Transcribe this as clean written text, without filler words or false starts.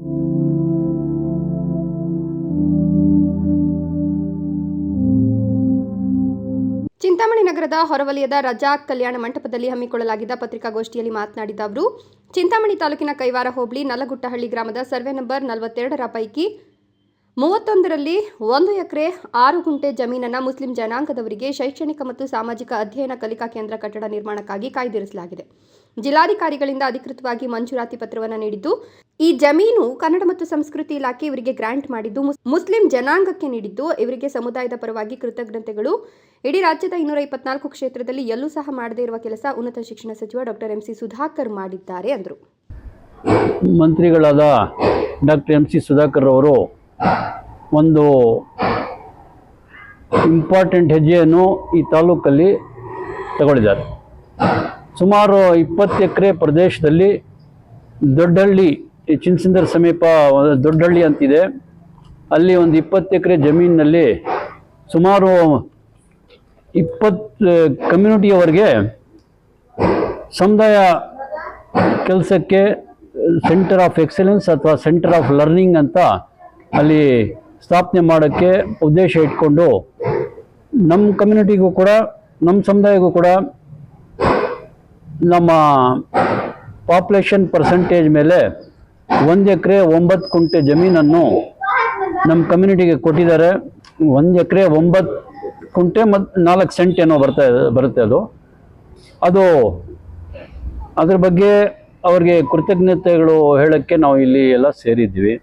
ಚಿಂತಾಮಣಿ ನಗರದ ಹೊರವಲಯದ ರಜಾಕ್ ಕಲ್ಯಾಣ ಮಂಟಪದಲ್ಲಿ ಹಮ್ಮಿಕೊಳ್ಳಲಾಗಿದ್ದ ಪತ್ರಿಕಾಗೋಷ್ಠಿಯಲ್ಲಿ ಮಾತನಾಡಿದ ಅವರು, ಚಿಂತಾಮಣಿ ತಾಲೂಕಿನ ಕೈವಾರ ಹೋಬಳಿ ನಲ್ಲಗುಟ್ಟಹಳ್ಳಿ ಗ್ರಾಮದ ಸರ್ವೆ ನಂಬರ್ 42ರ ಪೈಕಿ 31ರಲ್ಲಿ 1 ಎಕರೆ 6 ಗುಂಟೆ ಜಮೀನನ್ನು ಮುಸ್ಲಿಂ ಜನಾಂಗದವರಿಗೆ ಶೈಕ್ಷಣಿಕ ಮತ್ತು ಸಾಮಾಜಿಕ ಅಧ್ಯಯನ ಕಲಿಕಾ ಕೇಂದ್ರ ಕಟ್ಟಡ ನಿರ್ಮಾಣಕ್ಕಾಗಿ ಕಾಯ್ದಿರಿಸಲಾಗಿದೆ. ಜಿಲ್ಲಾಧಿಕಾರಿಗಳಿಂದ ಅಧಿಕೃತವಾಗಿ ಮಂಜೂರಾತಿ ಪತ್ರವನ್ನು ನೀಡಿದ್ದು, ಈ ಜಮೀನು ಕನ್ನಡ ಮತ್ತು ಸಂಸ್ಕೃತಿ ಇಲಾಖೆ ಇವರಿಗೆ ಗ್ರಾಂಟ್ ಮಾಡಿದ್ದು ಮುಸ್ಲಿಂ ಜನಾಂಗಕ್ಕೆ ನೀಡಿದ್ದು, ಇವರಿಗೆ ಸಮುದಾಯದ ಪರವಾಗಿ ಕೃತಜ್ಞತೆಗಳು. ಇಡೀ ರಾಜ್ಯದ 224 ಕ್ಷೇತ್ರದಲ್ಲಿ ಎಲ್ಲೂ ಸಹ ಮಾಡದೇ ಇರುವ ಕೆಲಸ ಉನ್ನತ ಶಿಕ್ಷಣ ಸಚಿವ ಡಾಕ್ಟರ್ ಎಂ.ಸಿ. ಸುಧಾಕರ್ ಮಾಡಿದ್ದಾರೆ ಎಂದರು. ಮಂತ್ರಿಗಳಾದ ಡಾಕ್ಟರ್ ಎಂ.ಸಿ. ಸುಧಾಕರ್ ಅವರು ಒಂದು ಇಂಪಾರ್ಟೆಂಟ್ ಹೆಜ್ಜೆಯನ್ನು ಈ ತಾಲೂಕಲ್ಲಿ ತಗೊಂಡಿದ್ದಾರೆ. ಸುಮಾರು 20 ಎಕರೆ ಪ್ರದೇಶದಲ್ಲಿ ದೊಡ್ಡಹಳ್ಳಿ, ಚಿನ್ಸಿಂದರ್ ಸಮೀಪ ದೊಡ್ಡಹಳ್ಳಿ ಅಂತಿದೆ, ಅಲ್ಲಿ ಒಂದು 20 ಎಕರೆ ಜಮೀನಿನಲ್ಲಿ ಸುಮಾರು 20 ಕಮ್ಯುನಿಟಿಯವರಿಗೆ ಸಮುದಾಯ ಕೆಲಸಕ್ಕೆ ಸೆಂಟರ್ ಆಫ್ ಎಕ್ಸಲೆನ್ಸ್ ಅಥವಾ ಸೆಂಟರ್ ಆಫ್ ಲರ್ನಿಂಗ್ ಅಂತ ಅಲ್ಲಿ ಸ್ಥಾಪನೆ ಮಾಡೋಕ್ಕೆ ಉದ್ದೇಶ ಇಟ್ಕೊಂಡು ನಮ್ಮ ಕಮ್ಯುನಿಟಿಗೂ ಕೂಡ, ನಮ್ಮ ಸಮುದಾಯಕ್ಕೂ ಕೂಡ ನಮ್ಮ ಪಾಪ್ಯುಲೇಷನ್ ಪರ್ಸೆಂಟೇಜ್ ಮೇಲೆ 1 ಎಕರೆ 9 ಗುಂಟೆ ಜಮೀನನ್ನು ನಮ್ಮ ಕಮ್ಯುನಿಟಿಗೆ ಕೊಟ್ಟಿದ್ದಾರೆ. 1 ಎಕರೆ 9 ಗುಂಟೆ ಮತ್ತು 4 ಸೆಂಟ್ ಏನೋ ಬರುತ್ತೆ ಅದು ಅದ್ರ ಬಗ್ಗೆ ಅವ್ರಿಗೆ ಕೃತಜ್ಞತೆಗಳು ಹೇಳೋಕ್ಕೆ ನಾವು ಇಲ್ಲಿ ಎಲ್ಲ ಸೇರಿದ್ವಿ.